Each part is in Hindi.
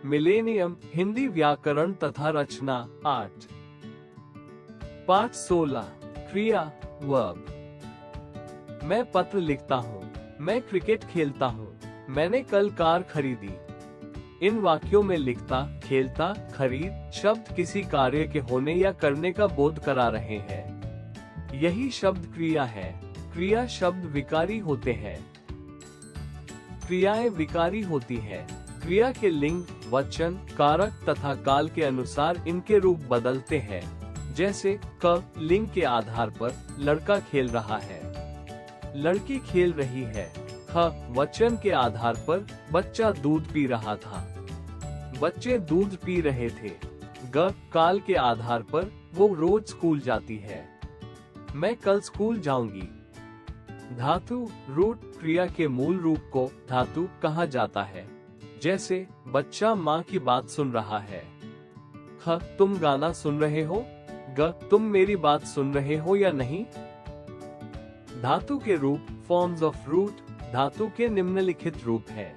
मिलेनियम, हिंदी व्याकरण तथा रचना 8। पाठ 16, क्रिया वर्ब। मैं पत्र लिखता हूँ, मैं क्रिकेट खेलता हूँ, मैंने कल कार खरीदी। इन वाक्यों में लिखता, खेलता, खरीद शब्द किसी कार्य के होने या करने का बोध करा रहे हैं। यही शब्द क्रिया है। क्रिया शब्द विकारी होते हैं। क्रियाएं विकारी होती है। क्रिया के लिंग, वचन, कारक तथा काल के अनुसार इनके रूप बदलते हैं। जैसे क लिंग के आधार पर लड़का खेल रहा है, लड़की खेल रही है। ख वचन के आधार पर बच्चा दूध पी रहा था, बच्चे दूध पी रहे थे। ग काल के आधार पर वो रोज स्कूल जाती है, मैं कल स्कूल जाऊंगी। धातु रूट क्रिया के मूल रूप को धातु कहा जाता है। जैसे बच्चा माँ की बात सुन रहा है। ख तुम गाना सुन रहे हो। ग तुम मेरी बात सुन रहे हो या नहीं। धातु के रूप फॉर्म्स ऑफ रूट धातु के निम्नलिखित रूप हैं।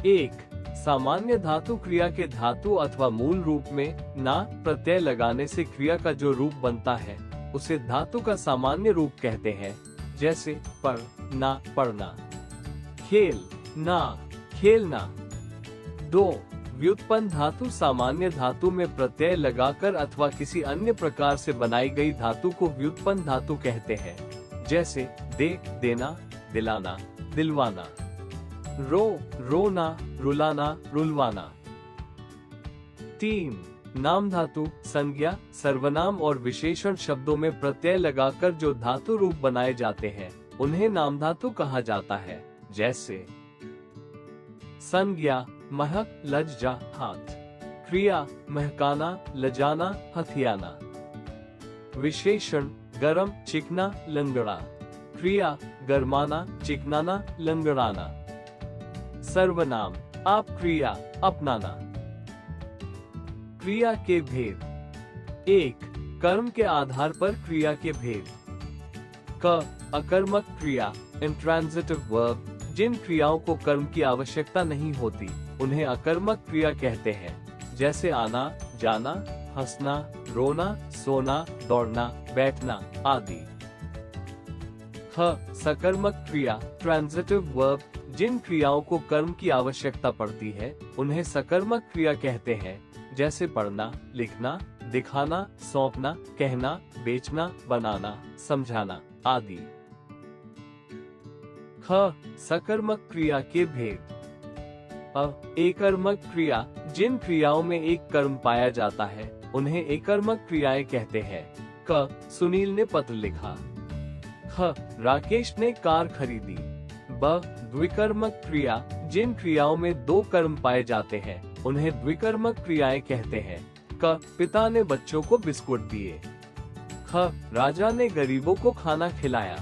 1. सामान्य धातु क्रिया के धातु अथवा मूल रूप में ना प्रत्यय लगाने से क्रिया का जो रूप बनता है उसे धातु का सामान्य रूप कहते हैं। जैसे पढ़ ना पढ़ना, खेल ना खेलना। 2. व्युत्पन्न धातु सामान्य धातु में प्रत्यय लगाकर अथवा किसी अन्य प्रकार से बनाई गई धातु को व्युत्पन्न धातु कहते हैं। जैसे दे देना, दिलाना, दिलवाना। रो रोना, रुलाना, रुलवाना। 3. नाम धातु संज्ञा, सर्वनाम और विशेषण शब्दों में प्रत्यय लगाकर जो धातु रूप बनाए जाते हैं उन्हें नाम धातु कहा जाता है। जैसे संज्ञा महक, लज्जा, हाथ। क्रिया महकाना, लजाना, हथियाना। विशेषण गरम, चिकना, लंगड़ा। क्रिया गरमाना, चिकनाना, लंगड़ाना। सर्वनाम आप क्रिया, अपनाना। क्रिया के भेद। 1. कर्म के आधार पर क्रिया के भेद। क अकर्मक क्रिया इंट्रांजिटिव वर्ब, जिन क्रियाओं को कर्म की आवश्यकता नहीं होती उन्हें अकर्मक क्रिया कहते हैं। जैसे आना, जाना, हंसना, रोना, सोना, दौड़ना, बैठना आदि। ख सकर्मक क्रिया ट्रांजिटिव वर्ब, जिन क्रियाओं को कर्म की आवश्यकता पड़ती है उन्हें सकर्मक क्रिया कहते हैं। जैसे पढ़ना, लिखना, दिखाना, सौंपना, कहना, बेचना, बनाना, समझाना आदि। ख सकर्मक क्रिया के भेद। एकर्मक क्रिया, जिन क्रियाओं में एक कर्म पाया जाता है उन्हें एकर्मक क्रियाएं कहते हैं। क सुनील ने पत्र लिखा। ख राकेश ने कार खरीदी। ब द्विकर्मक क्रिया, जिन क्रियाओं में दो कर्म पाए जाते हैं उन्हें द्विकर्मक क्रियाएं कहते हैं। क पिता ने बच्चों को बिस्कुट दिए। ख राजा ने गरीबों को खाना खिलाया।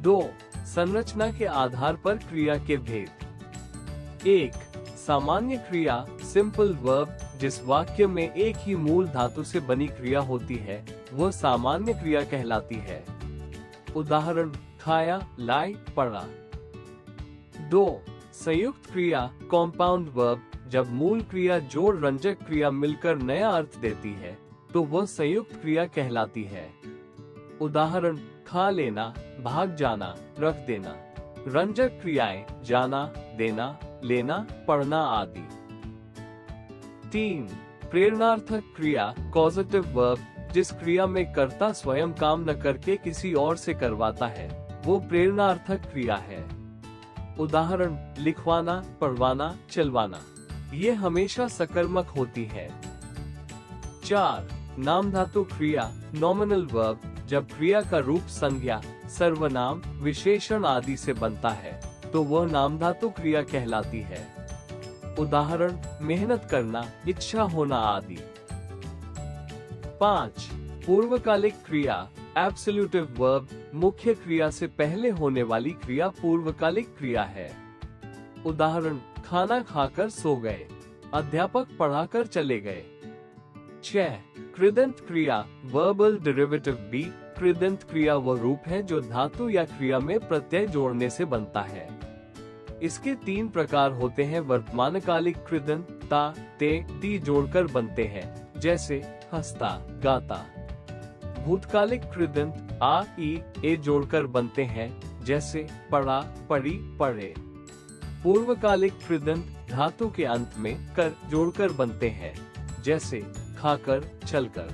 2. संरचना के आधार पर क्रिया के भेद। 1. सामान्य क्रिया सिंपल वर्ब, जिस वाक्य में एक ही मूल धातु से बनी क्रिया होती है वह सामान्य क्रिया कहलाती है। उदाहरण खाया, लाई, पढ़ा। 2. संयुक्त क्रिया कॉम्पाउंड वर्ब, जब मूल क्रिया जोड़ रंजक क्रिया मिलकर नया अर्थ देती है तो वह संयुक्त क्रिया कहलाती है। उदाहरण खा लेना, भाग जाना, रख देना। रंजक क्रियाएं जाना, देना, लेना, पढ़ना आदि। 3. प्रेरणार्थक क्रिया कॉजेटिव वर्ब, जिस क्रिया में कर्ता स्वयं काम न करके किसी और से करवाता है वो प्रेरणार्थक क्रिया है। उदाहरण लिखवाना, पढ़वाना, चलवाना। ये हमेशा सकर्मक होती है। 4. नाम धातु क्रिया नॉमिनल वर्ब, जब क्रिया का रूप संज्ञा, सर्वनाम, विशेषण आदि से बनता है तो वह नाम धातु क्रिया कहलाती है। उदाहरण मेहनत करना, इच्छा होना आदि। 5. पूर्वकालिक क्रिया एब्सोल्यूटिव वर्ब, मुख्य क्रिया से पहले होने वाली क्रिया पूर्वकालिक क्रिया है। उदाहरण खाना खाकर सो गए, अध्यापक पढ़ाकर चले गए। 6. कृदंत क्रिया वर्बल डेरिवेटिव बी, कृदंत क्रिया वह रूप है जो धातु या क्रिया में प्रत्यय जोड़ने से बनता है। इसके 3 प्रकार होते हैं। वर्तमानकालिक कृदंत ता ते ती जोड़कर बनते हैं, जैसे हंसता गाता। भूतकालिक कृदंत आ ई ए जोड़कर बनते हैं, जैसे पढ़ा पढ़ी पढ़े। पूर्वकालिक कृदंत धातु के अंत में कर जोड़कर बनते हैं, जैसे खाकर चलकर।